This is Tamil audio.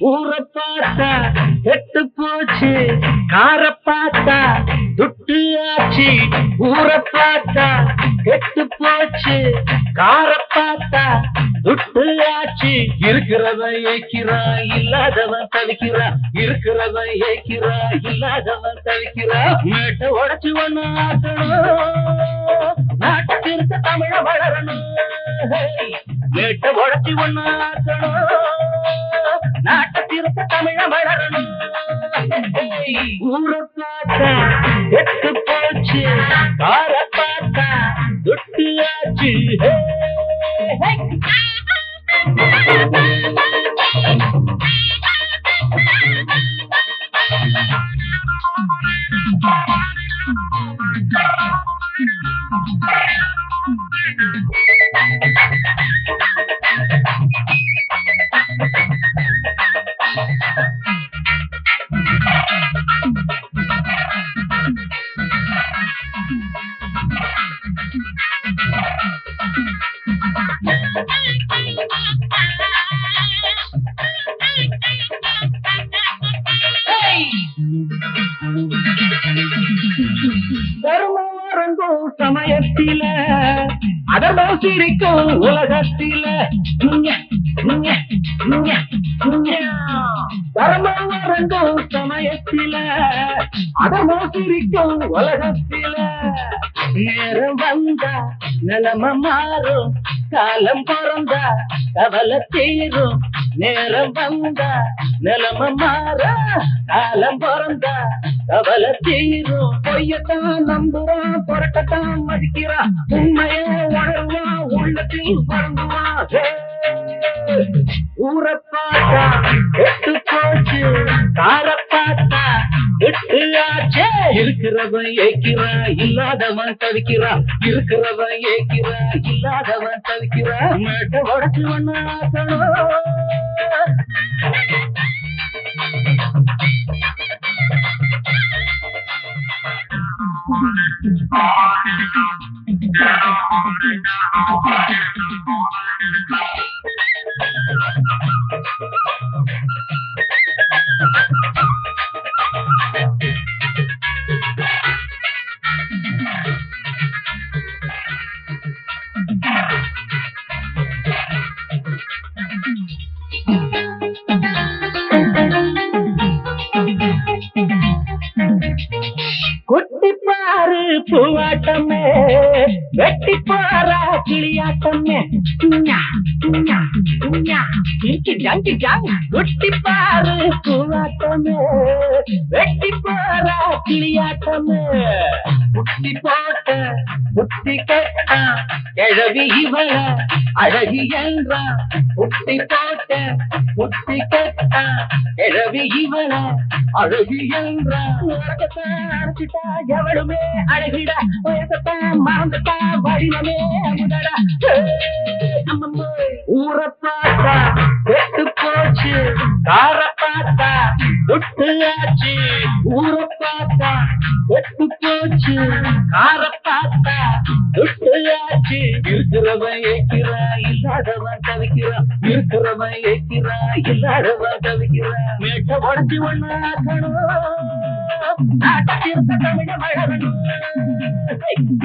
ஊரை பார்த்தா கெட்டு போச்சு, கார பார்த்தா துட்டு ஆச்சு. ஊரை பார்த்தா கெட்டு போச்சு, கார பார்த்தா துட்டு ஆச்சு. இருக்கிறவன் ஏக்கிறான், இல்லாதவன் தவிக்கிறான். இருக்கிறவன் ஏக்கிறான், இல்லாதவன் தவிக்கிறான். மேட்டை உடைச்சு ஒண்ணு ஆக்கணும், நாட்டுக்கு தமிழ வளரணும். மேட்டை உடைச்சு ஒண்ணு ஆக்கணும், நாட்டத்திற்கு தமிழ வளரணும். ஊரை பார்த்தா கெட்டு போச்சு, கார பார்த்தா துட்டு ஆச்சு. தர்மம் சமயத்தில அதர்மம் சிரிக்கும் உலகத்தில. தர்மம் அரங்கும் சமயத்தில அதர்மம் சிரிக்கும் உலகத்தில. நேரம் வந்தா நிலைமை மாறும், காலம் பிறந்தா கவலை தீரும். நேரம் வந்தா நிலைமை மாற, காலம் பிறந்தா கவலை தீரும். பொய்யத்தான் நம்புறான், புரட்டத்தான் மதிக்கிறான். உண்மையை உணர்வான், உள்ளத்தில் வழங்குவான். ஊரை பார்த்தா கெட்டு போச்சு, கார பார்த்தா கெட்டு ஆச்சே. இருக்கிறவன் ஏக்கிறான், இல்லாதவன் தவிக்கிறான். இருக்கிறவன் ஏக்கிறான், இல்லாதவன் தவிக்கிறான். மேட்டை உடைச்சு ஒண்ணு ஆக்கணும். குட்டிப்பாரு பூவாட்டமே, வெட்டிப்பாரா கிளியாட்டமே. குட்டிப்பாரு பூவாட்டமே, வெட்டிப்பாரா கிளியாட்டமே. புட்டி போட்ட புட்டி கட்ட கிழவி இவள அழகி என்றான். புட்டி போட்ட புட்டி கட்ட கிழவி இவள அழகி என்றான். அழைச்சிட்டா எவளுமே அழகிடா, வயசத்தான் மறந்துட்டா வடிவமே முதடா. ஊரை பார்த்தா கெட்டு போச்சு, கார பார்த்தா துட்டு ஆச்சு. ஊரை பார்த்தா கெட்டு போச்சு, கார பார்த்தா துட்டு ஆச்சு. இருக்கிறவன் ஏக்கிறான், இல்லாதவன் தவிக்கிறான். இருக்கிறவன் ஏக்கிறான், இல்லாதவன் தவிக்கிறான். மேட்டை உடைச்சு ஒண்ணு ஆக்கணும், நாட்டத்திற்கு தமிழ வளரணும்.